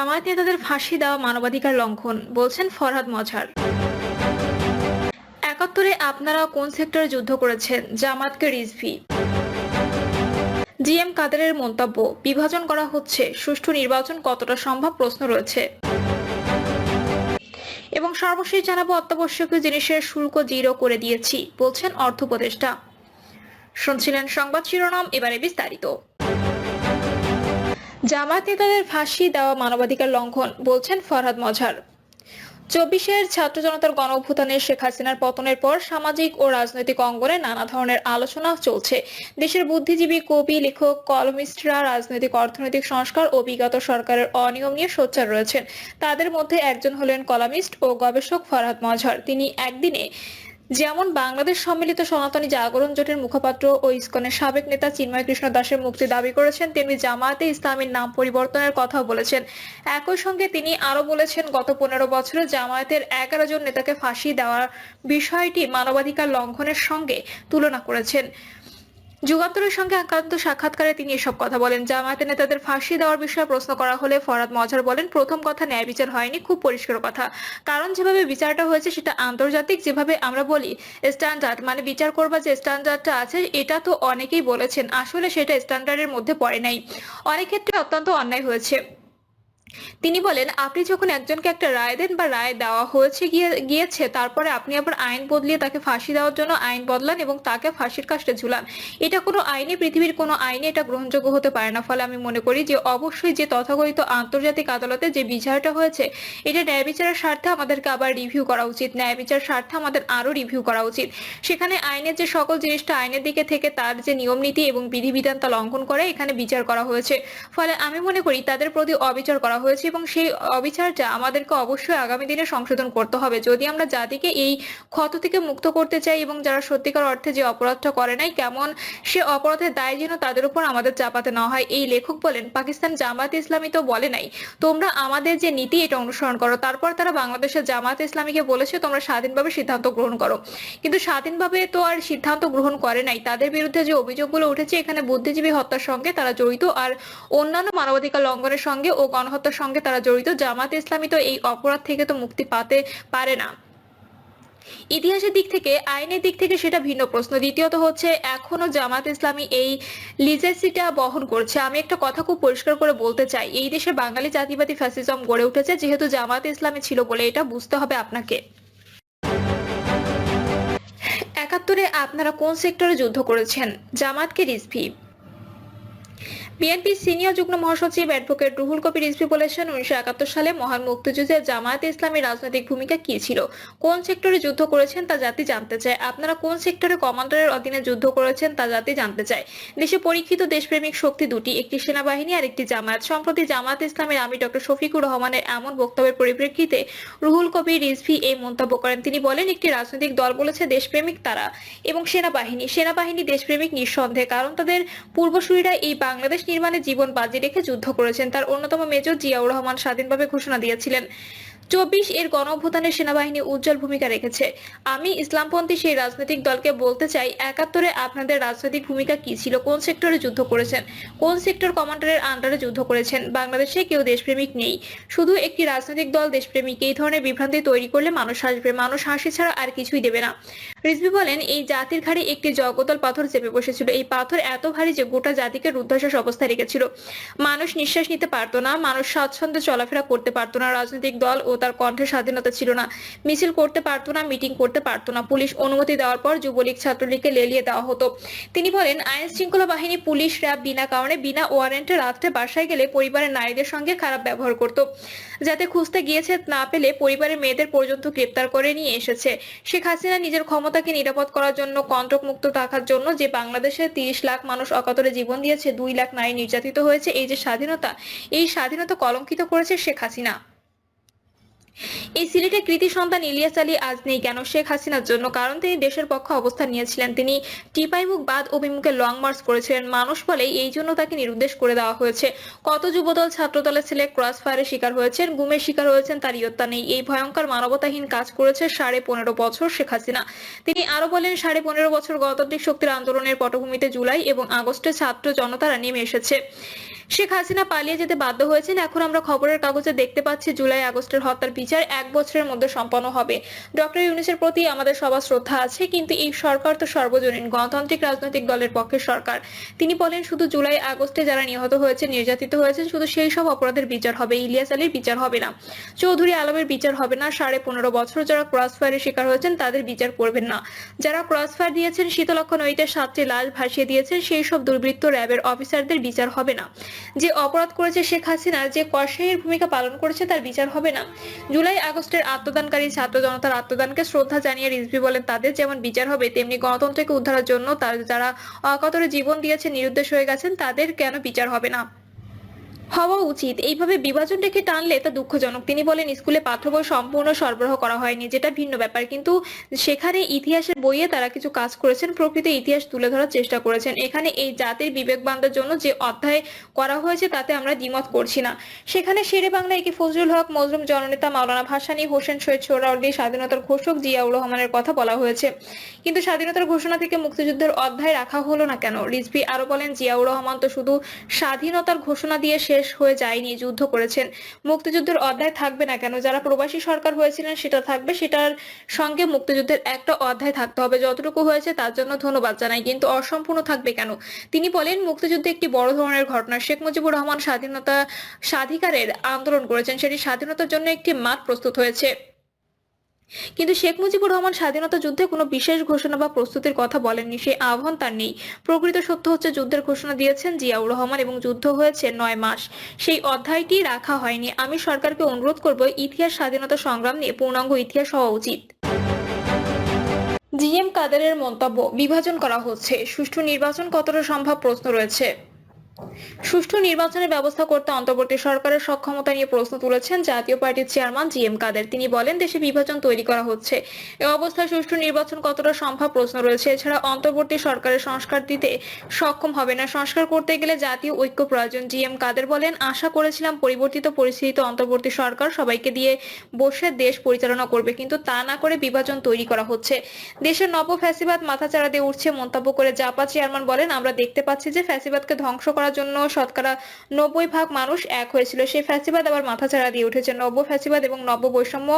জামায়াত নেতাদের ফাঁসি দেওয়া মানবাধিকার লঙ্ঘন, বলছেন ফরহাদ মজহার। ৭১-এ আপনারা কোন সেক্টরে যুদ্ধ করেছেন, জামায়াতকে রিজভী। জিএম কাদেরের মন্তব্য, বিভাজন করা হচ্ছে, সুষ্ঠু নির্বাচন কতটা সম্ভব প্রশ্ন রয়েছে। এবং সর্বশেষ জানাবো, অত্যাবশ্যকীয় জিনিসের শুল্ক 0 করে দিয়েছি, বলছেন অর্থ উপদেষ্টা। শুনছিলেন সংবাদ শিরোনাম, এবারে বিস্তারিত। জামায়াত নেতাদের ফাঁসি দেওয়া মানবাধিকার লঙ্ঘন, বলছেন ফরহাদ মজহার। ২৪-এর ছাত্র জনতার গণ অভ্যুত্থানে শেখ হাসিনার পতনের পর সামাজিক ও রাজনৈতিক অঙ্গনে নানা ধরনের আলোচনা চলছে। দেশের বুদ্ধিজীবী, কবি, লেখক, কলমিস্টরা রাজনৈতিক, অর্থনৈতিক সংস্কার ও বিগত সরকারের অনিয়ম নিয়ে সোচ্চার রয়েছেন। তাদের মধ্যে একজন হলেন কলামিস্ট ও গবেষক ফরহাদ মজহার। তিনি একদিনে যেমন বাংলাদেশ সম্মিলিত সনাতনী জাগরণ জোটের মুখপাত্র ও ইসকনের সাবেক নেতা চিন্ময় কৃষ্ণ দাসের মুক্তি দাবি করেছেন, তেমনি জামায়াতে ইসলামীর নাম পরিবর্তনের কথাও বলেছেন। একই সঙ্গে তিনি আরো বলেছেন, গত 15 বছরে জামায়াতের 11 জন নেতাকে ফাঁসি দেওয়ার বিষয়টি মানবাধিকার লঙ্ঘনের সঙ্গে তুলনা করেছেন। যুগান্তরের সঙ্গে একান্ত সাক্ষাৎকারে তিনি এসব কথা বলেন। জামায়াতের নেতাদের ফাঁসি দেওয়ার বিষয়ে প্রশ্ন করা হলে ফরহাদ মজহার বলেন, প্রথম কথা, ন্যায় বিচার হয়নি, খুব পরিষ্কার কথা। কারণ যেভাবে বিচারটা হয়েছে সেটা আন্তর্জাতিক, যেভাবে আমরা বলি স্ট্যান্ডার্ড, মানে বিচার করবার যে স্ট্যান্ডার্ডটা আছে, এটা তো অনেকেই বলেছেন, আসলে সেটা স্ট্যান্ডার্ডের মধ্যে পড়ে নাই, অনেক ক্ষেত্রে অত্যন্ত অন্যায় হয়েছে। তিনি বলেন, আপনি যখন একজনকে একটা রায় দেন বা রায় দেওয়া হয়েছে গিয়েছে, তারপরে আপনি আবার আইন বদলিয়ে তাকে ফাঁসি দেওয়ার জন্য আইন বদলান এবং তাকে ফাঁসির কাস্টে ঝুলান। এটা কোনো আইনে, পৃথিবীর কোনো আইনে এটা গ্রহণযোগ্য হতে পারে না। ফলে আমি মনে করি যে অবশ্যই যে তথাকথিত আন্তর্জাতিক আদালতে যে বিচারটা হয়েছে, এটা ন্যায় বিচারের স্বার্থে আমাদেরকে আবার রিভিউ করা উচিত। ন্যায় বিচার স্বার্থে আমাদের আরো রিভিউ করা উচিত। সেখানে আইনের যে সকল জিনিসটা আইনের দিকে থেকে তার যে নিয়ম নীতি এবং বিধিবিধান তা লঙ্ঘন করে এখানে বিচার করা হয়েছে। ফলে আমি মনে করি তাদের প্রতি অবিচার করা হয়েছে এবং সেই অবিচারটা আমাদেরকে অবশ্যই আগামী দিনে সংশোধন করতে হবে। যদি আমরা জাতিকে এই ক্ষত থেকে মুক্ত করতে চাই এবং যারা সত্যিকার অর্থে যে অপরাধটা করে নাই, কেমন সে অপরাধের দায় যেন তাদের উপর আমাদের চাপাতে না হয়। এই লেখক বলেন, পাকিস্তান জামায়াত ইসলামী তো বলে নাই তোমরা আমাদের যে নীতি এটা অনুসরণ করো, তারপর তারা বাংলাদেশের জামায়াত ইসলামীকে বলেছে তোমরা স্বাধীনভাবে সিদ্ধান্ত গ্রহণ করো, কিন্তু স্বাধীনভাবে তো আর সিদ্ধান্ত গ্রহণ করে নাই। তাদের বিরুদ্ধে যে অভিযোগগুলো উঠেছে, এখানে বুদ্ধিজীবী হত্যার সঙ্গে তারা জড়িত, আর অন্যান্য মানবাধিকার লঙ্ঘনের সঙ্গে ও গণহত্যার সঙ্গে তারা জড়িত। জামায়াত ইসলামী তো এই অপরাধ থেকে তো মুক্তি পাতে পারে না। ইতিহাসের দিক থেকে, আইনের দিক থেকে সেটা ভিন্ন প্রশ্ন। দ্বিতীয়ত হচ্ছে, এখনো জামায়াত ইসলামী এই লিজেসিটা বহন করছে। আমি একটা কথা খুব পরিষ্কার করে বলতে চাই, এই দেশে বাঙালি জাতিবাদী ফ্যাসিজম গড়ে উঠেছে যেহেতু জামায়াত ইসলামী ছিল বলে, এটা বুঝতে হবে আপনাকে। ৭১-এ আপনারা কোন সেক্টরে যুদ্ধ করেছেন, জামায়াতকে রিজভী। বিএনপির সিনিয়র যুগ্ম মহাসচিব অ্যাডভোকেট রুহুল কবির রিজভী বলেছেন, 1971 সালে মহান মুক্তিযুদ্ধে জামায়াতে ইসলামীর রাজনৈতিক ভূমিকা কি ছিল, কোন সেক্টরে যুদ্ধ করেছেন তা জাতি জানতে চায়। আপনারা কোন সেক্টরে কমান্ডারের অধীনে যুদ্ধ করেছেন তা জাতি জানতে চায়। দেশে পরীক্ষিত দেশপ্রেমিক শক্তি দুটি, একটি সেনাবাহিনী আর একটি জামায়াত। সম্প্রতি জামায়াত ইসলামের আমির ডক্টর শফিকুর রহমানের এমন বক্তব্যের পরিপ্রেক্ষিতে রুহুল কবির রিজভী এই মন্তব্য করেন। তিনি বলেন, একটি রাজনৈতিক দল বলেছে দেশপ্রেমিক তারা, এবং সেনাবাহিনী দেশপ্রেমিক নিঃসন্দেহে, কারণ তাদের পূর্বসূরীরা এই বাংলাদেশ নির্মাণে জীবন বাজি রেখে যুদ্ধ করেছেন। তার অন্যতম মেজর জিয়াউর রহমান স্বাধীনভাবে ঘোষণা দিয়েছিলেন। 24 গণ অভ্যুত্থানে সেনাবাহিনী উজ্জ্বল ভূমিকা রেখেছে। আমি ইসলামপন্থী সেই রাজনৈতিক দলকে বলতে চাই, 71-এ আপনাদের রাজনৈতিক ভূমিকা কি ছিল, কোন সেক্টরে যুদ্ধ করেছেন, কোন সেক্টর কমান্ডারের আন্ডারে যুদ্ধ করেছেন। বাংলাদেশে কেউ দেশপ্রেমিক নেই, শুধু একটি রাজনৈতিক দল দেশপ্রেমিক। এই ধরনের বিভ্রান্তি তৈরি করলে মানুষ হাসবে, মানুষ হাসি ছাড়া আর কিছুই দেবে না। রিজভী বলেন, এই জাতির ঘাড়ে একটি জগদল পাথর চেপে বসেছিল। এই পাথর এত ভারী যে গোটা জাতিকে রুদ্ধশ্বাস অবস্থায় রেখেছিল। মানুষ নিঃশ্বাস নিতে পারতো না, মানুষ স্বাচ্ছন্দ্যে চলাফেরা করতে পারতো না। রাজনৈতিক দল ও তার কণ্ঠে স্বাধীনতা ছিল না, মিছিল করতে পারতো না, মিটিং করতে পারতো না। পুলিশ অনুমতি দেওয়ার পর যুবলীগ ছাত্রলীগকে লেলিয়ে দেওয়া হতো। তিনি বলেন, আইন শৃঙ্খলা বাহিনী, পুলিশ, র্যাব বিনা কারণে, বিনা ওয়ারেন্টে রাত্রে বাসায় গেলে পরিবারের নারীদের সঙ্গে খারাপ ব্যবহার করত, যাতে খুঁজতে গিয়েছে না পেলে পরিবারের মেয়েদের পর্যন্ত গ্রেপ্তার করে নিয়ে এসেছে। শেখ হাসিনা নিজের ক্ষমতাকে নিরাপদ করার জন্য, কন্টক মুক্ত থাকার জন্য যে বাংলাদেশে 30 লাখ মানুষ অকাতরে জীবন দিয়েছে, 2 লাখ নারী নির্যাতিত হয়েছে, এই যে স্বাধীনতা, এই স্বাধীনতা কলঙ্কিত করেছে শেখ হাসিনা। এই সিলেটের কৃতি সন্তান ইলিয়াস আলী আজ নেই কেন শেখ হাসিনার জন্য? কারণ তিনি দেশের পক্ষে অবস্থান নিয়েছিলেন। তিনি টিপাইমুখ বাদ অভিমুখে লং মার্চ করেছিলেন। মানুষ বলেই এই জন্য তাকে নিরুদ্দেশ করে দেওয়া হয়েছে। কত যুবদল ছাত্রদলের ছেলে ক্রস ফায়ারের শিকার হয়েছেন, গুমের শিকার হয়েছেন, তার ইয়ত্তা নেই। এই ভয়ঙ্কর মানবতাহীন কাজ করেছে 15.5 বছর শেখ হাসিনা। তিনি আরো বলেন, 15.5 বছর গণতান্ত্রিক শক্তির আন্দোলনের পটভূমিতে জুলাই এবং আগস্টে ছাত্র জনতারা নেমে এসেছে। শেখ হাসিনা পালিয়ে যেতে বাধ্য হয়েছেন। এখন আমরা খবরের কাগজে দেখতে পাচ্ছি জুলাই আগস্টের হত্যার বিচার 1 বছরের মধ্যে সম্পন্ন হবে। ডক্টর ইউনূসের প্রতি আমাদের সবার শ্রদ্ধা আছে, কিন্তু এই সরকার তো সর্বজনীন গণতান্ত্রিক রাজনৈতিক দলের পক্ষের সরকার। তিনি বলেন, শুধু জুলাই আগস্টে যারা নিহত হয়েছে, নির্যাতিত হয়েছেন, শুধু সেই সব অপরাধের বিচার হবে, ইলিয়াস আলীর বিচার হবে না, চৌধুরী আলমের বিচার হবে না। 15.5 বছর যারা ক্রস ফায়ারের শিকার হয়েছেন তাদের বিচার করবেন না। যারা ক্রস ফায়ার দিয়েছেন, শীতলক্ষ্যা নদীতে 7টি লাশ ভাসিয়ে দিয়েছেন, সেই সব দুর্বৃত্ত র্যাবের অফিসারদের বিচার হবে না। যে অপরাধ করেছে শেখ হাসিনা, যে কসাইয়ের ভূমিকা পালন করেছে, তার বিচার হবে না। জুলাই আগস্টের আত্মদানকারী ছাত্র জনতার আত্মদানকে শ্রদ্ধা জানিয়ে রিজভী বলেন, তাদের যেমন বিচার হবে তেমনি গণতন্ত্রকে উদ্ধারের জন্য যারা অকাতরে জীবন দিয়েছে, নিরুদ্দেশ হয়ে গেছেন, তাদের কেন বিচার হবে না? হওয়া উচিত। এইভাবে বিভাজন রেখে টানলে তা দুঃখজনক। তিনি বলেন, স্কুলে পাঠ্য বই সম্পূর্ণ সরবরাহ করা হয়নি, যেটা ভিন্ন ব্যাপার, কিন্তু সেখানে ইতিহাসের বইয়ে তারা কিছু কাজ করেছেন, প্রকৃত ইতিহাস তুলে ধরার চেষ্টা করেছেন। এখানে এই জাতির বিবেকবানদের জন্য যে অধ্যায় করা হয়েছে তাতে আমরা দ্বিমত করছি না। সেখানে শেরে বাংলা একে ফজলুল হক, মজলুম জননেতা মাওলানা ভাসানী, হোসেন শহীদ সোহরাওয়ার্দী, স্বাধীনতার ঘোষক জিয়াউর রহমানের কথা বলা হয়েছে, কিন্তু স্বাধীনতার ঘোষণা থেকে মুক্তিযুদ্ধের অধ্যায় রাখা হলো না কেন? রিজভী আরো বলেন, জিয়াউর রহমান তো শুধু স্বাধীনতার ঘোষণা দিয়ে শেষ হয়ে যায়নি, যুদ্ধ করেছেন। মুক্তিযুদ্ধের অধ্যায় থাকবে না কেন? যারা প্রবাসী সরকার হয়েছিলেন সেটা থাকবে, সেটার সঙ্গে মুক্তিযুদ্ধের একটা অধ্যায় থাকতে হবে। যতটুকু হয়েছে তার জন্য ধন্যবাদ জানাই, কিন্তু অসম্পূর্ণ থাকবে কেন? তিনি বলেন, মুক্তিযুদ্ধ একটি বড় ধরনের ঘটনা। শেখ মুজিবুর রহমান স্বাধিকারের আন্দোলন করেছেন, সেটি স্বাধীনতার জন্য একটি মাঠ প্রস্তুত হয়েছে, কিন্তু শেখ মুজিবুর রহমান স্বাধীনতা যুদ্ধে কোনো বিশেষ ঘোষণা বা প্রস্তুতির কথা বলেননি, সেই আহ্বান তার নেই। প্রকৃত সত্য হচ্ছে যুদ্ধের ঘোষণা দিয়েছেন জিয়াউর রহমান এবং যুদ্ধ হয়েছে 9 মাস, সেই অধ্যায়টি রাখা হয়নি। আমি সরকারকে অনুরোধ করব, ইতিহাস স্বাধীনতা সংগ্রাম নিয়ে পূর্ণাঙ্গ ইতিহাস হওয়া উচিত। জিএম কাদেরের মন্তব্য, বিভাজন করা হচ্ছে, সুষ্ঠু নির্বাচন কতটা সম্ভব প্রশ্ন রয়েছে। সুষ্ঠু নির্বাচনের ব্যবস্থা করতে অন্তর্বর্তী সরকারের সক্ষমতা নিয়ে প্রশ্ন তুলেছেন জাতীয় পার্টির চেয়ারম্যান জিএম কাদের। তিনি বলেন, দেশে বিভাজন তৈরি করা হচ্ছে, এ অবস্থায় সুষ্ঠু নির্বাচন কতটা সম্ভব প্রশ্ন রয়েছে। এছাড়া অন্তর্বর্তী সরকারের সংস্কার দিতে সক্ষম হবে না, সংস্কার করতে গেলে জাতীয় ঐক্য প্রয়োজন। জিএম কাদের বলেন, আশা করেছিলাম পরিবর্তিত পরিস্থিতিতে অন্তর্বর্তী সরকার সবাইকে দিয়ে বসে দেশ পরিচালনা করবে, কিন্তু তা না করে বিভাজন তৈরি করা হচ্ছে। দেশের নব ফ্যাসিবাদ মাথাচাড়া দিয়ে উঠছে মন্তব্য করে জাপা চেয়ারম্যান বলেন, আমরা দেখতে পাচ্ছি যে ফ্যাসিবাদকে ধ্বংস করার জন্য শতকরা 90% মানুষ এক হয়েছিল, সেই ফ্যাসিবাদ আবার মাথাচাড়া দিয়ে উঠেছে। নব্য ফ্যাসিবাদ এবং নব্য বৈষম্য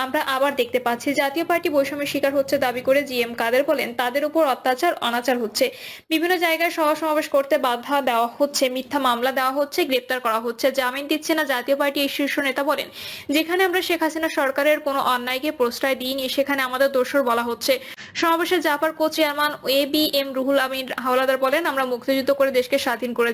আমরা আবার দেখতে পাচ্ছি। জাতীয় পার্টি বৈষম্যের শিকার হচ্ছে দাবি করে জিএম কাদের বলেন, তাদের উপর অত্যাচার অনাচার হচ্ছে, বিভিন্ন জায়গায় সভা সমাবেশ করতে বাধা দেওয়া হচ্ছে, মিথ্যা মামলা দেওয়া হচ্ছে, গ্রেপ্তার করা হচ্ছে, জামিন দিচ্ছে না। জাতীয় পার্টি এই শীর্ষ নেতা বলেন, যেখানে আমরা শেখ হাসিনা সরকারের কোনো অন্যায়কে প্রশ্রয় দিইনি, সেখানে আমাদের দোষর বলা হচ্ছে। সমাবেশে জাপার co chairman A B M Ruhul Amin Howlader বলেন, আমরা মুক্তিযুদ্ধ করে দেশকে স্বাধীন করেছি,